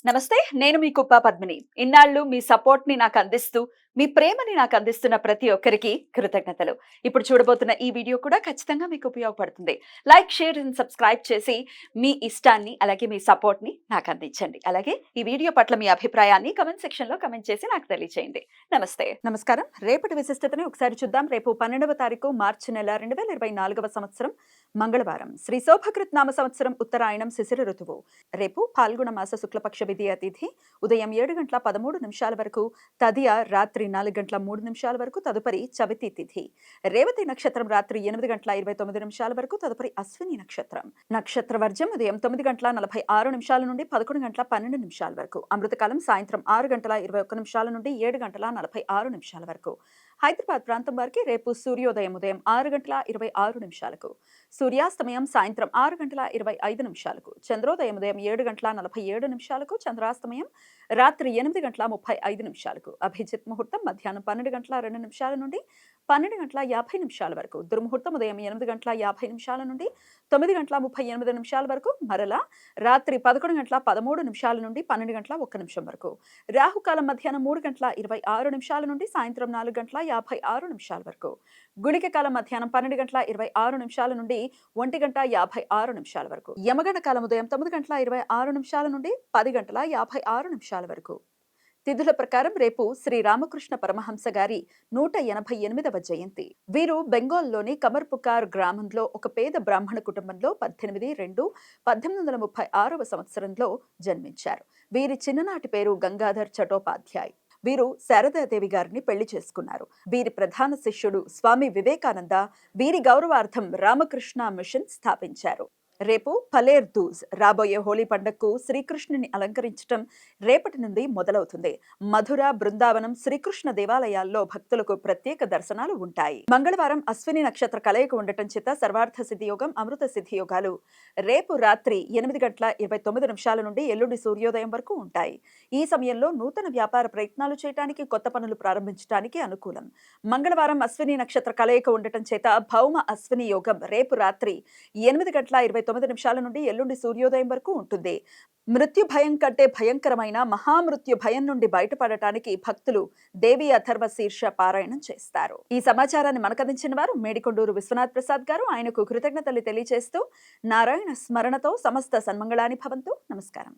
నమస్తే. నేను మీ కుప్ప పద్మిని. ఇన్నాళ్ళు మీ సపోర్ట్‌ని నాకందిస్తూ, మీ ప్రేమని నాకందిస్తున్న ప్రతి ఒక్కరికి కృతజ్ఞతలు. ఇప్పుడు చూడబోతున్న ఈ వీడియో కూడా ఖచ్చితంగా మీకు ఉపయోగపడుతుంది. లైక్, షేర్ అండ్ సబ్స్క్రైబ్ చేసి మీ ఇష్టాన్ని, అలాగే మీ సపోర్ట్‌ని నాకందించండి. అలాగే ఈ వీడియో పట్ల మీ అభిప్రాయాన్ని కామెంట్ సెక్షన్‌లో కామెంట్ చేసి నాకు తెలియజేయండి. నమస్తే. నమస్కారం. రేపటి విశిష్టతని ఒకసారి చూద్దాం. రేపు 12వ తారీఖు మార్చి నెల 2024వ సంవత్సరం మంగళవారం. శ్రీ శోభకృత్ నామ సంవత్సరం ఉత్తరాయణం శిశిర ఋతువు. రేపు పాల్గొన మాస శుక్లపక్ష విధియ తిథి ఉదయం 7:13 వరకు, తదియ రాత్రి 4:03 వరకు, తదుపరి చవితి తిథి. రేవతి నక్షత్రం రాత్రి 8:29 వరకు, తదుపరి అశ్విని నక్షత్రం. నక్షత్ర వర్జం ఉదయం 9:46 నుండి 11:12 వరకు. అమృతకాలం సాయంత్రం 6:21 నుండి 7:46 వరకు. హైదరాబాద్ ప్రాంతం వారికి రేపు సూర్యోదయం ఉదయం 6:26 సూర్యాస్తమయం సాయంత్రం 6:25 చంద్రోదయం ఉదయం 7:47 చంద్రాస్తమయం రాత్రి 8:35 అభిజిత్ ముహూర్తం మధ్యాహ్నం 12:02 నుండి 12:50 వరకు. దుర్ముహూర్తం ఉదయం 8:50 నుండి 9:38 వరకు. మరలా రాత్రి 11:13 నుండి 12:01 వరకు. రాహుకాలం మధ్యాహ్నం 3:26 నుండి సాయంత్రం 4:56 వరకు. గుళిక కాలం మధ్యాహ్నం 12:26 నుండి 1:56 వరకు. యమగండ కాలం ఉదయం 9:26 నుండి 10:56 వరకు. తిథుల ప్రకారం రేపు శ్రీ రామకృష్ణ పరమహంస గారి 188వ జయంతి. వీరు బెంగాల్లోని కమర్పుకార్ గ్రామంలో ఒక పేద బ్రాహ్మణ కుటుంబంలో 18/2/1836 సంవత్సరంలో జన్మించారు. వీరి చిన్ననాటి పేరు గంగాధర్ చటోపాధ్యాయ్. వీరు శారదాదేవి గారిని పెళ్లి చేసుకున్నారు. వీరి ప్రధాన శిష్యుడు స్వామి వివేకానంద వీరి గౌరవార్థం రామకృష్ణ మిషన్ స్థాపించారు. రేపు ఫలేర్ దూజ్. రాబోయే హోలీ పండుగకు శ్రీకృష్ణుని అలంకరించడం రేపటి నుండి మొదలవుతుంది. మధుర, బృందావనం, శ్రీకృష్ణ దేవాలయాల్లో భక్తులకు ప్రత్యేక దర్శనాలు ఉంటాయి. మంగళవారం అశ్విని నక్షత్ర కలయిక ఉండటం చేత సర్వార్థ సిద్ధి యోగం, అమృత సిద్ధి యోగాలు రేపు రాత్రి 8:29 నుండి ఎల్లుండి సూర్యోదయం వరకు ఉంటాయి. ఈ సమయంలో నూతన వ్యాపార ప్రయత్నాలు చేయడానికి, కొత్త పనులు ప్రారంభించడానికి అనుకూలం. మంగళవారం అశ్విని నక్షత్ర కలయిక ఉండటం చేత భౌమ అశ్విని యోగం రేపు రాత్రి 8:29 నుండి ఎల్లుండి సూర్యోదయం వరకు ఉంటుంది. మృత్యు భయం కంటే భయంకరమైన మహామృత్యు భయం నుండి బయటపడటానికి భక్తులు దేవి అథర్వ శీర్ష పారాయణం చేస్తారు. ఈ సమాచారాన్ని మనకందించిన వారు మేడికొండూరు విశ్వనాథ్ ప్రసాద్ గారు. ఆయనకు కృతజ్ఞతలు తెలియజేస్తూ నారాయణ స్మరణతో సమస్త సన్మంగళాని భవంతు. నమస్కారం.